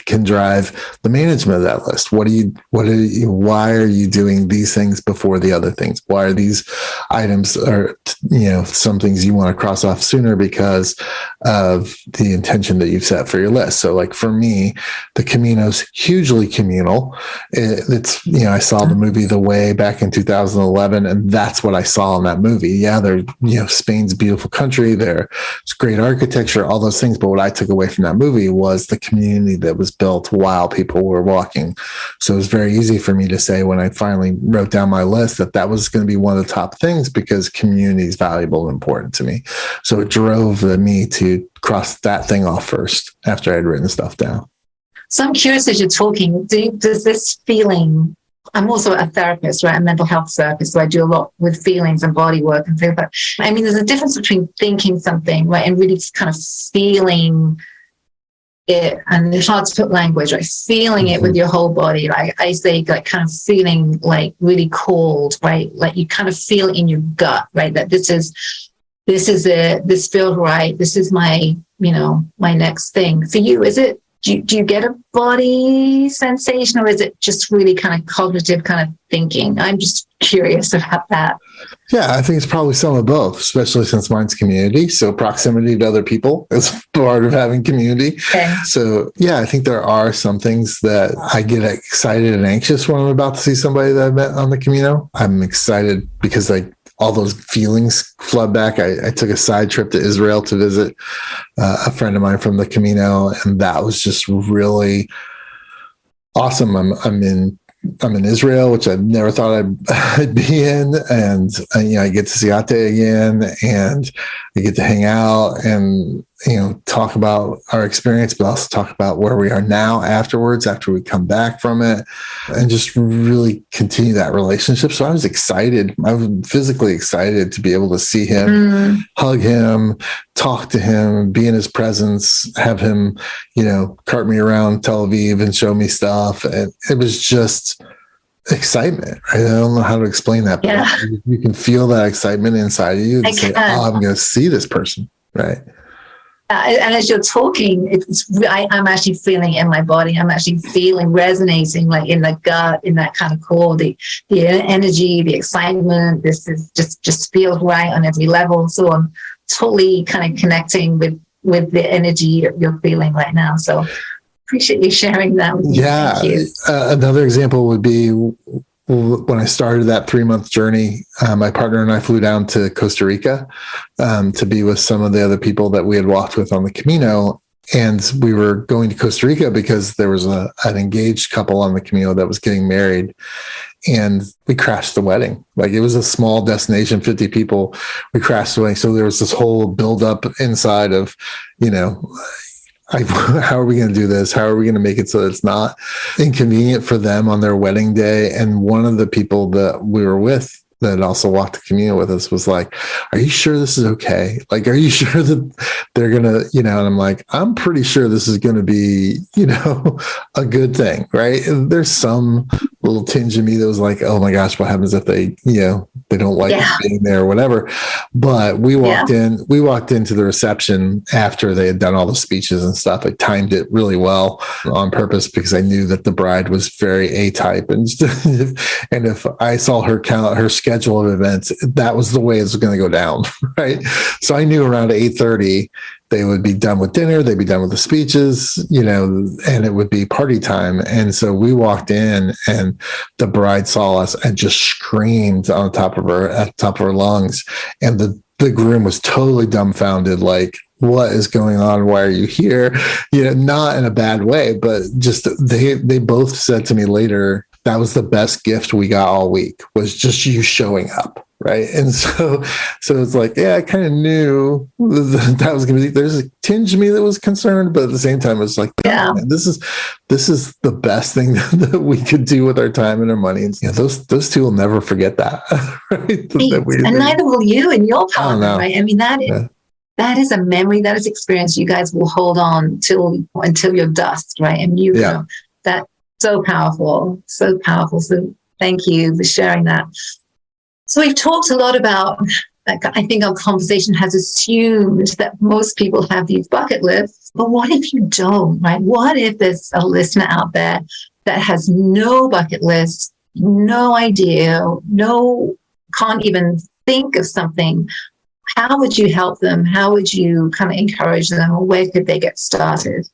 can drive the management of that list. Why are you doing these things before the other things? Why are these items some things you want to cross off sooner because of the intention that you've set for your list? So like for me, the Camino's hugely communal. It's, I saw the movie The Way back in 2011, and that's what I saw in that movie. Yeah, they're, Spain's a beautiful country. It's great architecture, all those things. But what I took away from that movie was the community that was built while people were walking. So it was very easy for me to say when I finally wrote down my list that was going to be one of the top things because community is valuable and important to me. So it drove me to cross that thing off first after I'd written stuff down. So I'm curious as you're talking, does this feeling, I'm also a therapist, right? A mental health therapist. So I do a lot with feelings and body work and things like that. I mean, there's a difference between thinking something, right, and really kind of feeling it, and it's hard to put language, right? Feeling it with your whole body. Like I say, like kind of feeling like really cold, right? Like you kind of feel it in your gut, right? That this is it. This feels right. This is my, my next thing. For you, is it? Do you get a body sensation, or is it just really kind of cognitive kind of thinking? I'm just curious about that. Yeah, I think it's probably some of both, especially since mine's community. So proximity to other people is part of having community. Okay. So yeah, I think there are some things that I get excited and anxious when I'm about to see somebody that I met on the Camino. I'm excited because all those feelings flood back. I took a side trip to Israel to visit a friend of mine from the Camino, and that was just really awesome. I'm in Israel, which I never thought I'd be in, and I get to see Ate again, and I get to hang out and talk about our experience, but also talk about where we are now afterwards, after we come back from it, and just really continue that relationship. So I was excited. I was physically excited to be able to see him, hug him, talk to him, be in his presence, have him, cart me around Tel Aviv and show me stuff. And it was just excitement. Right? I don't know how to explain that, but you can feel that excitement inside of you and say, I'm going to see this person. Right. And as you're talking, I'm actually feeling it in my body. I'm actually feeling resonating like in the gut, in that kind of core, the energy, the excitement. This is just feels right on every level. So I'm totally kind of connecting with the energy you're feeling right now. So appreciate you sharing that with me. Yeah. Thank you. Another example would be when I started that 3-month journey, my partner and I flew down to Costa Rica to be with some of the other people that we had walked with on the Camino. And we were going to Costa Rica because there was an engaged couple on the Camino that was getting married. And we crashed the wedding. Like, it was a small destination, 50 people. We crashed the wedding. So there was this whole buildup inside of, how are we going to do this? How are we going to make it so that it's not inconvenient for them on their wedding day? And one of the people that we were with that also walked the Camino with us was like, are you sure this is okay? Like, are you sure that they're going to, and I'm like, I'm pretty sure this is going to be, a good thing. Right. And there's some little tinge in me that was like, oh my gosh, what happens if they, they don't like being there or whatever. But we walked into the reception after they had done all the speeches and stuff. I timed it really well on purpose because I knew that the bride was very A-type. And if I saw her schedule of events, that was the way it was going to go down. Right. So I knew around 8:30, they would be done with dinner. They'd be done with the speeches, and it would be party time. And so we walked in and the bride saw us and just screamed on top of her lungs. And the groom was totally dumbfounded, like, what is going on? Why are you here? Not in a bad way, but just they both said to me later, that was the best gift we got all week, was just you showing up. Right. And so it's like, yeah, I kind of knew that was going to be, there's a tinge of me that was concerned, but at the same time, it was like, oh, man, this is the best thing that we could do with our time and our money. And those two will never forget that. Right? And neither will you and your partner, right? I mean, that is a memory, that is experience you guys will hold on until you're dust, right? And that's so powerful, so powerful. So thank you for sharing that. So we've talked a lot about, I think our conversation has assumed that most people have these bucket lists, but what if you don't, right? What if there's a listener out there that has no bucket list, no idea, can't even think of something? How would you help them? How would you kind of encourage them? Or where could they get started?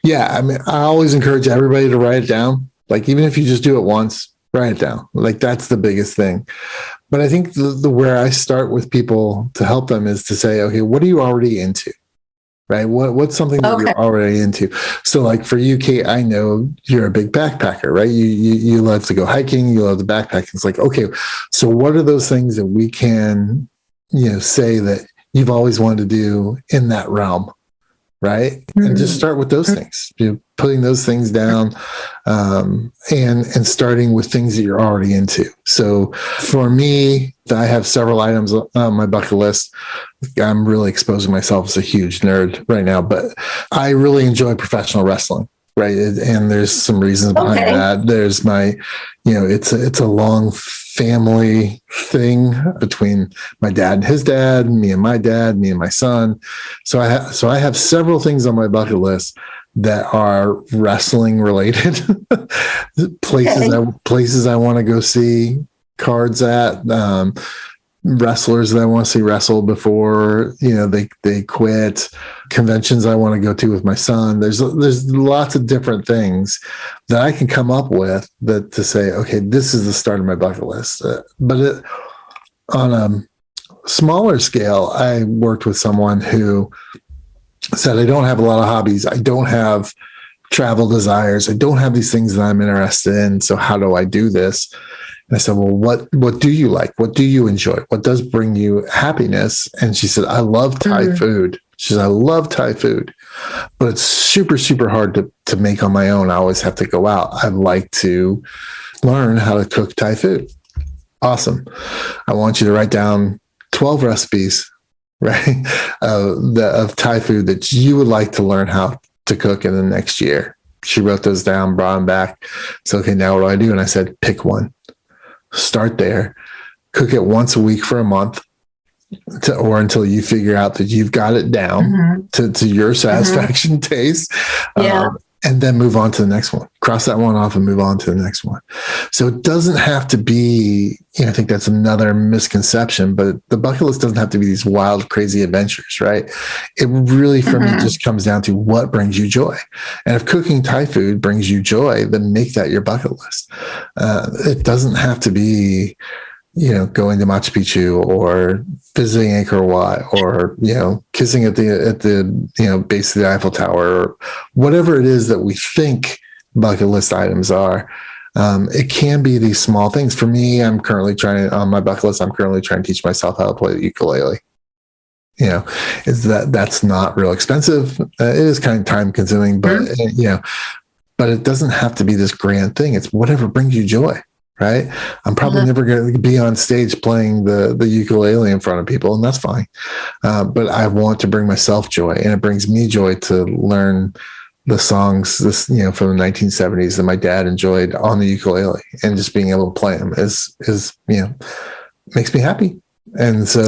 Yeah, I mean, I always encourage everybody to write it down. Like, even if you just do it once, write it down. Like, that's the biggest thing. But I think the where I start with people to help them is to say, okay, what are you already into? Right? What's something that you're already into? So like for you, Kate, I know you're a big backpacker, right? You love to go hiking, you love to backpack. It's like, okay, so what are those things that we can, say that you've always wanted to do in that realm? Right. Mm-hmm. And just start with those things, putting those things down, and starting with things that you're already into. So for me, I have several items on my bucket list. I'm really exposing myself as a huge nerd right now, but I really enjoy professional wrestling. Right. And there's some reasons behind that. There's my, it's a long family thing between my dad and his dad, me and my dad, me and my son. So I have several things on my bucket list that are wrestling related, places I want to go see, cards at, wrestlers that I want to see wrestle before, they quit, conventions I want to go to with my son. There's lots of different things that I can come up with that to say, okay, this is the start of my bucket list. But on a smaller scale, I worked with someone who said, I don't have a lot of hobbies. I don't have travel desires. I don't have these things that I'm interested in. So how do I do this? And I said, well, what do you like? What do you enjoy? What does bring you happiness? And she said, I love Thai food. She said, I love Thai food, but it's super, super hard to make on my own. I always have to go out. I'd like to learn how to cook Thai food. Awesome. I want you to write down 12 recipes, right, of Thai food that you would like to learn how to cook in the next year. She wrote those down, brought them back. So, okay, now what do I do? And I said, pick one. Start there, cook it once a week for a month or until you figure out that you've got it down to your satisfaction taste. And then move on to the next one, cross that one off and move on to the next one. So it doesn't have to be, I think that's another misconception, but the bucket list doesn't have to be these wild, crazy adventures, right? It really, for me, just comes down to what brings you joy. And if cooking Thai food brings you joy, then make that your bucket list. It doesn't have to be, going to Machu Picchu or visiting Angkor Wat or, kissing at the base of the Eiffel Tower or whatever it is that we think bucket list items are. It can be these small things. For me, on my bucket list, I'm currently trying to teach myself how to play the ukulele. That's not real expensive. It is kind of time consuming, but, but it doesn't have to be this grand thing. It's whatever brings you joy. right? I'm probably never going to be on stage playing the ukulele in front of people, and that's fine. But I want to bring myself joy, and it brings me joy to learn the songs from the 1970s that my dad enjoyed on the ukulele, and just being able to play them is makes me happy. And so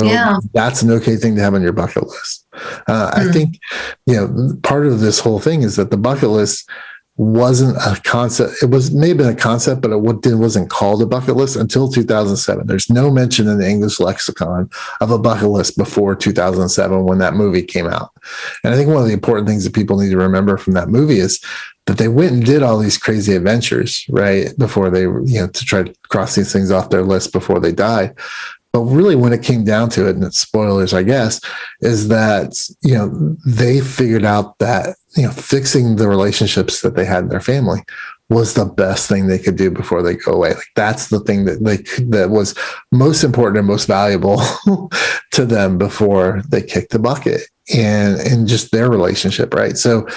that's an okay thing to have on your bucket list. I think, part of this whole thing is that the bucket list wasn't a concept. It was maybe a concept, but it wasn't called a bucket list until 2007. There's no mention in the English lexicon of a bucket list before 2007 when that movie came out. And I think one of the important things that people need to remember from that movie is that they went and did all these crazy adventures, right? Before they, to try to cross these things off their list before they died. But really, when it came down to it, and it's spoilers, I guess, is that, they figured out that, fixing the relationships that they had in their family was the best thing they could do before they go away. Like, that's the thing that was most important and most valuable to them before they kicked the bucket, and just their relationship, right? So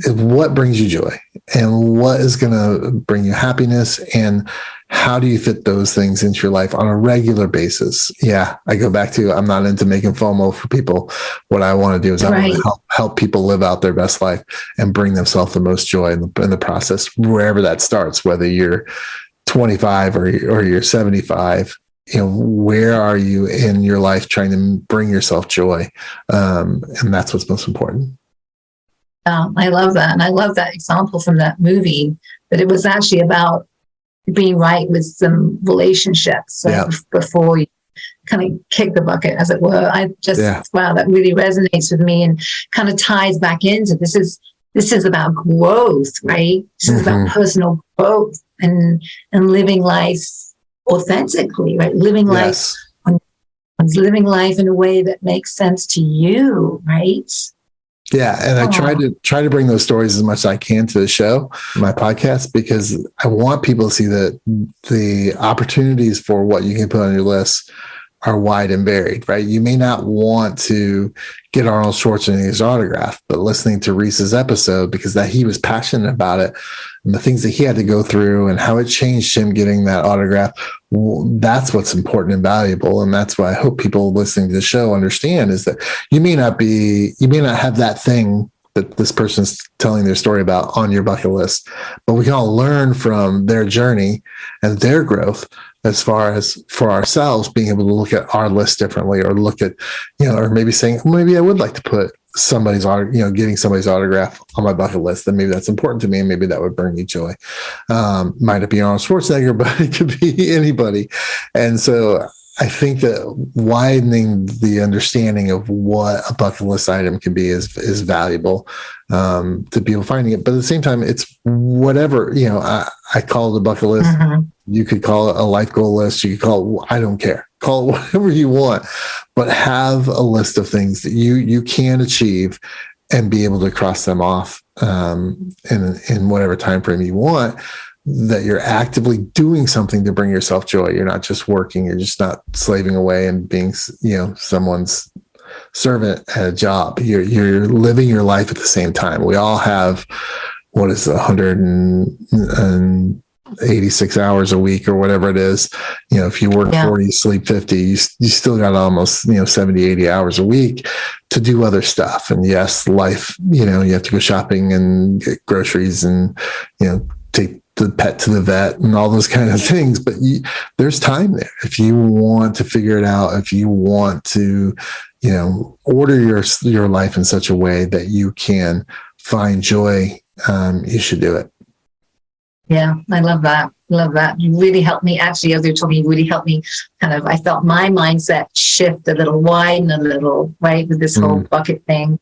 what brings you joy, and what is going to bring you happiness, and how do you fit those things into your life on a regular basis? Yeah, I go back to, I'm not into making FOMO for people. What I want to do is I want to help people live out their best life and bring themselves the most joy in the process, wherever that starts, whether you're 25 or you're 75. Where are you in your life trying to bring yourself joy? And that's what's most important. I love that. And I love that example from that movie, that it was actually about being right with some relationships before you kind of kick the bucket, as it were. Wow, that really resonates with me and kind of ties back into this is about growth, right? This is about personal growth and living life authentically, right? Living life in a way that makes sense to you, right? Yeah. And I try to bring those stories as much as I can to the show, my podcast, because I want people to see that the opportunities for what you can put on your list are wide and varied, right? You may not want to get Arnold Schwarzenegger's autograph, but listening to Reese's episode, because he was passionate about it and the things that he had to go through and how it changed him getting that autograph, that's what's important and valuable. And that's why I hope people listening to the show understand, is that you may not have that thing that this person's telling their story about on your bucket list, but we can all learn from their journey and their growth, as far as for ourselves being able to look at our list differently, or look at, or maybe saying, maybe I would like to put somebody's, getting somebody's autograph on my bucket list, then maybe that's important to me, and maybe that would bring me joy. Might it be Arnold Schwarzenegger, but it could be anybody. And so I think that widening the understanding of what a bucket list item can be is valuable to people finding it. But at the same time, it's whatever, I call it a bucket list. Mm-hmm. You could call it a life goal list. You could call it, I don't care. Call it whatever you want, but have a list of things that you can achieve and be able to cross them off in whatever time frame you want, that you're actively doing something to bring yourself joy. You're not just working. You're just not slaving away and being, someone's servant at a job. You're living your life at the same time. We all have, 186 hours a week or whatever it is. If you work 40, sleep 50, you still got almost, 70, 80 hours a week to do other stuff. And yes, life, you have to go shopping and get groceries and, take the pet to the vet and all those kind of things. But there's time there. If you want to figure it out, if you want to, order your life in such a way that you can find joy, you should do it. Yeah, I love that. Love that. You really helped me. Actually, as you're talking, you really helped me I felt my mindset shift a little, widen a little, right, with this whole bucket thing.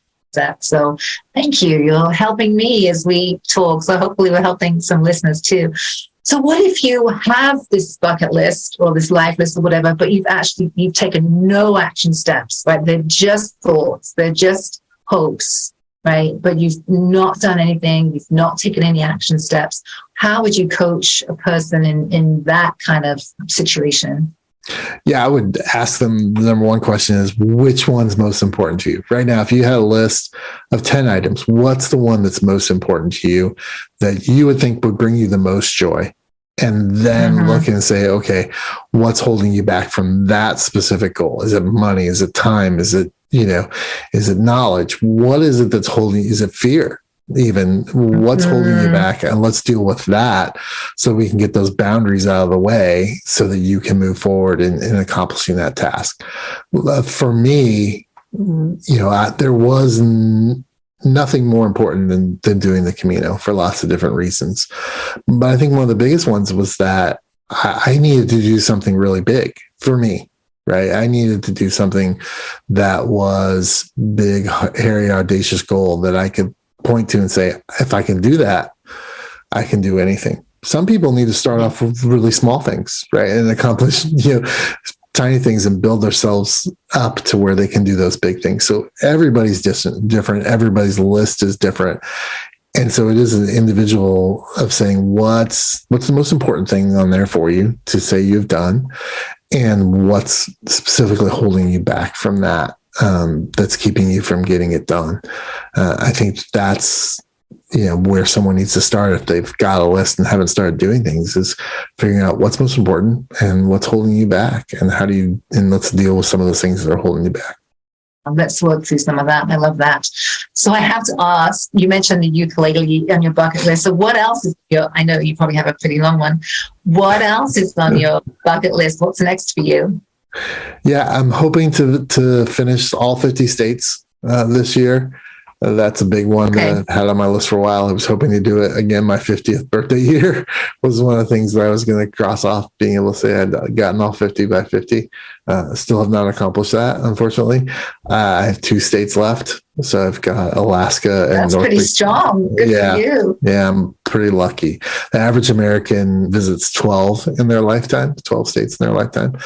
So thank you. You're helping me as we talk. So hopefully we're helping some listeners too. So what if you have this bucket list or this life list or whatever, but you've taken no action steps, right? They're just thoughts. They're just hopes. Right. But you've not done anything. You've not taken any action steps. How would you coach a person in that kind of situation? Yeah, I would ask them, the number one question is, which one's most important to you? Right now, if you had a list of 10 items, what's the one that's most important to you that you would think would bring you the most joy? and then look and say, okay, what's holding you back from that specific goal? Is it money? Is it time? Is it, is it knowledge? What is it that's holding? Is it fear? Even what's holding you back? And let's deal with that so we can get those boundaries out of the way so that you can move forward in accomplishing that task. For me, there was nothing more important than doing the Camino for lots of different reasons. But I think one of the biggest ones was that I needed to do something really big for me, right? I needed to do something that was big, hairy, audacious goal that I could point to and say, if I can do that, I can do anything. Some people need to start off with really small things, right? And accomplish, tiny things and build themselves up to where they can do those big things. So everybody's different. Everybody's list is different. And so it is an individual of saying, what's the most important thing on there for you to say you've done, and what's specifically holding you back from that, that's keeping you from getting it done. I think that's, where someone needs to start if they've got a list and haven't started doing things, is figuring out what's most important and what's holding you back, and and let's deal with some of those things that are holding you back. Let's work through some of that. I love that. So I have to ask, you mentioned the ukulele on your bucket list. So what else is I know you probably have a pretty long one. What else is on your bucket list? What's next for you? Yeah, I'm hoping to finish all 50 states this year. That's a big one that I've had on my list for a while. I was hoping to do it again. My 50th birthday year was one of the things that I was going to cross off, being able to say I'd gotten all 50 by 50. Still have not accomplished that, unfortunately. I have 2 states left. So I've got Alaska and That's pretty strong. Good for you. Yeah, I'm pretty lucky. The average American visits 12 in their lifetime, 12 states in their lifetime.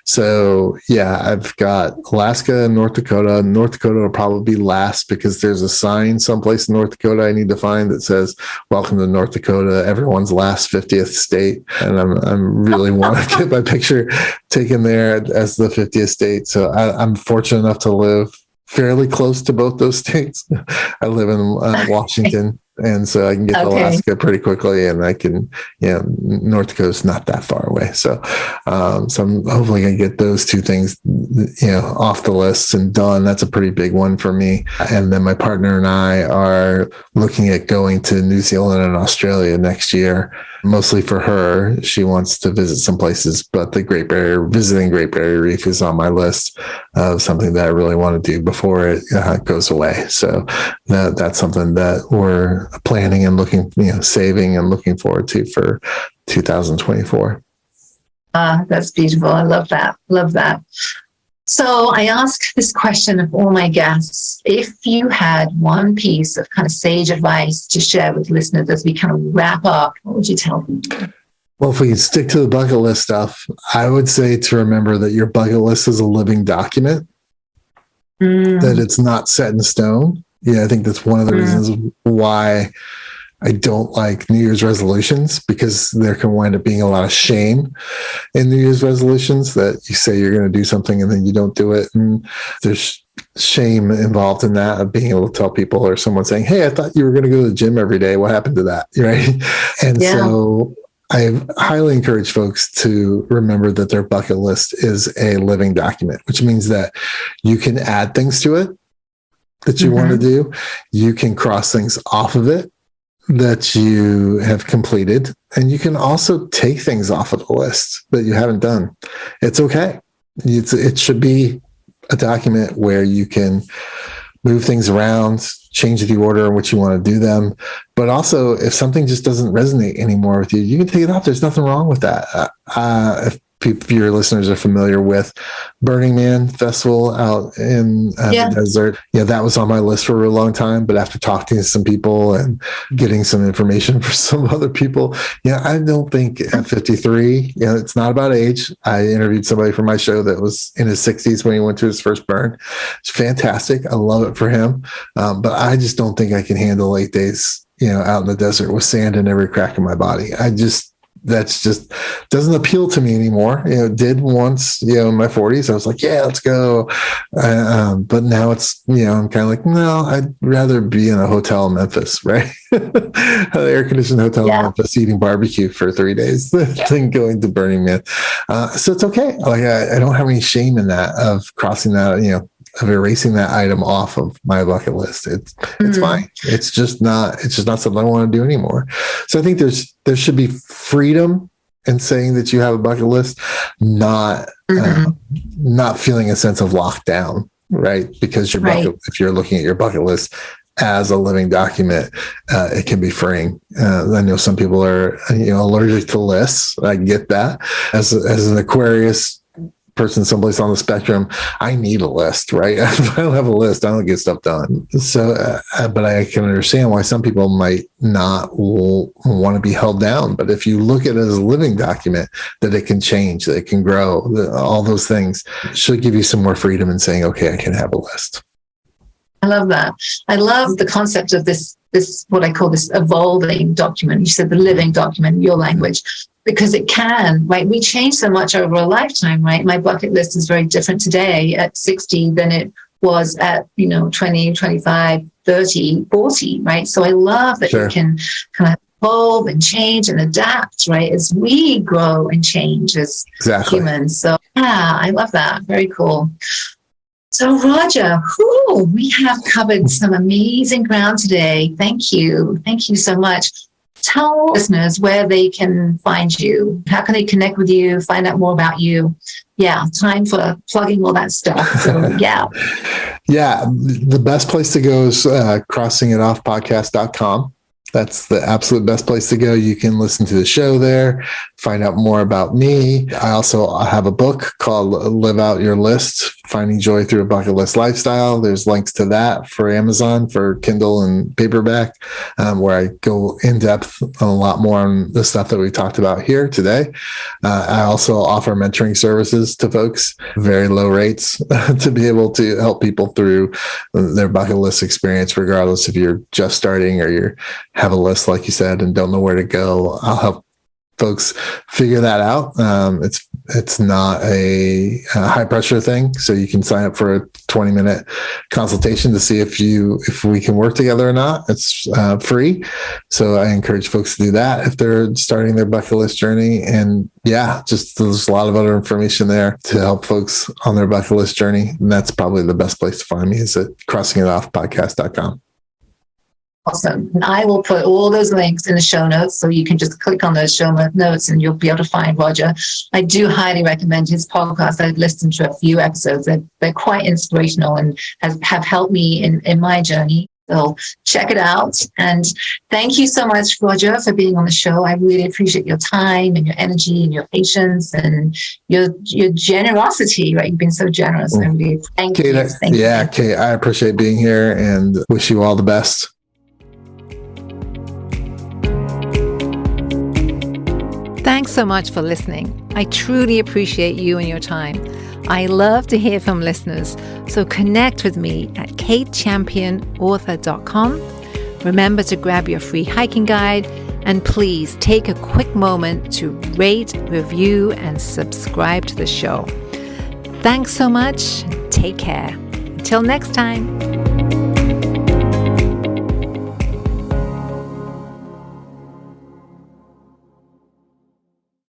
So yeah, I've got Alaska and North Dakota. North Dakota will probably be last because there's a sign someplace in North Dakota I need to find that says, "Welcome to North Dakota, everyone's last 50th state." And I'm really want to get my picture taken there as the 50th state. So I'm fortunate enough to live fairly close to both those states. I live in Washington, and so I can get to Alaska pretty quickly, and I can, North Dakota's not that far away. So I'm hopefully going to get those 2 things, off the list and done. That's a pretty big one for me. And then my partner and I are looking at going to New Zealand and Australia next year, mostly for her. She wants to visit some places, but visiting Great Barrier Reef is on my list of something that I really want to do before it goes away. So that's something that we're planning and looking, saving and looking forward to for 2024. That's beautiful. I love that. Love that. So I ask this question of all my guests. If you had one piece of kind of sage advice to share with listeners as we kind of wrap up, what would you tell them? Well, if we can stick to the bucket list stuff, I would say to remember that your bucket list is a living document, that it's not set in stone. Yeah, I think that's one of the reasons why I don't like New Year's resolutions, because there can wind up being a lot of shame in New Year's resolutions, that you say you're going to do something and then you don't do it. And there's shame involved in that, of being able to tell people, or someone saying, "Hey, I thought you were going to go to the gym every day. What happened to that?" Right. And so I highly encourage folks to remember that their bucket list is a living document, which means that you can add things to it that you want to do. You can cross things off of it that you have completed, and you can also take things off of the list that you haven't done. It's okay. It should be a document where you can move things around, change the order in which you want to do them. But also, if something just doesn't resonate anymore with you, you can take it off. There's nothing wrong with that. If your listeners are familiar with Burning Man Festival out in the desert, that was on my list for a real long time. But after talking to some people and getting some information from some other people, I don't think at 53, it's not about age. I interviewed somebody for my show that was in his 60s when he went to his first burn. It's fantastic. I love it for him. But I just don't think I can handle 8 days, out in the desert with sand in every crack of my body. that's just doesn't appeal to me anymore. It did once, in my 40s. I was like, yeah, let's go. But now it's, I'm kind of like, no, I'd rather be in a hotel in Memphis, right? An air-conditioned hotel in Memphis eating barbecue for 3 days than going to Burning Man. So it's okay. Like I don't have any shame in that, of crossing that, of erasing that item off of my bucket list. It's fine. It's just not something I want to do anymore. So I think there should be freedom in saying that you have a bucket list, not feeling a sense of lockdown, right? Because if you're looking at your bucket list as a living document, it can be freeing. I know some people are, allergic to lists. I get that. As an Aquarius person someplace on the spectrum, I need a list, right? If I don't have a list, I don't get stuff done. So, but I can understand why some people might not want to be held down. But if you look at it as a living document, that it can change, that it can grow, all those things should give you some more freedom in saying, okay, I can have a list. I love that. I love the concept of this, what I call this evolving document. You said the living document, your language, because it can, right? We change so much over a lifetime, right? My bucket list is very different today at 60 than it was at, 20, 25, 30, 40, right? So I love that you can kind of evolve and change and adapt, right? As we grow and change as humans. So I love that. Very cool. So Roger, we have covered some amazing ground today. Thank you. Thank you so much. Tell listeners where they can find you. How can they connect with you, find out more about you? Yeah, time for plugging all that stuff. So, yeah. The best place to go is crossingitoffpodcast.com. That's the absolute best place to go. You can listen to the show there, find out more about me. I also have a book called Live Out Your List, Finding Joy Through a Bucket List Lifestyle. There's links to that for Amazon, for Kindle and paperback, where I go in depth on a lot more on the stuff that we talked about here today. I also offer mentoring services to folks, very low rates, to be able to help people through their bucket list experience, regardless if you're just starting or you have a list, like you said, and don't know where to go. I'll help folks figure that out. It's not a high pressure thing, so you can sign up for a 20-minute consultation to see if we can work together or not. It's free, so I encourage folks to do that if they're starting their bucket list journey. And just there's a lot of other information there to help folks on their bucket list journey, and that's probably the best place to find me is at crossingitoffpodcast.com. Awesome. And I will put all those links in the show notes, so you can just click on those show notes and you'll be able to find Roger. I do highly recommend his podcast. I've listened to a few episodes. They're quite inspirational and have helped me in my journey. So check it out. And thank you so much, Roger, for being on the show. I really appreciate your time and your energy and your patience and your generosity, right? You've been so generous. I really thank you. Thank you. Kate, I appreciate being here and wish you all the best. Thanks so much for listening. I truly appreciate you and your time. I love to hear from listeners, so connect with me at katechampionauthor.com. Remember to grab your free hiking guide, and please take a quick moment to rate, review, and subscribe to the show. Thanks so much. Take care. Until next time.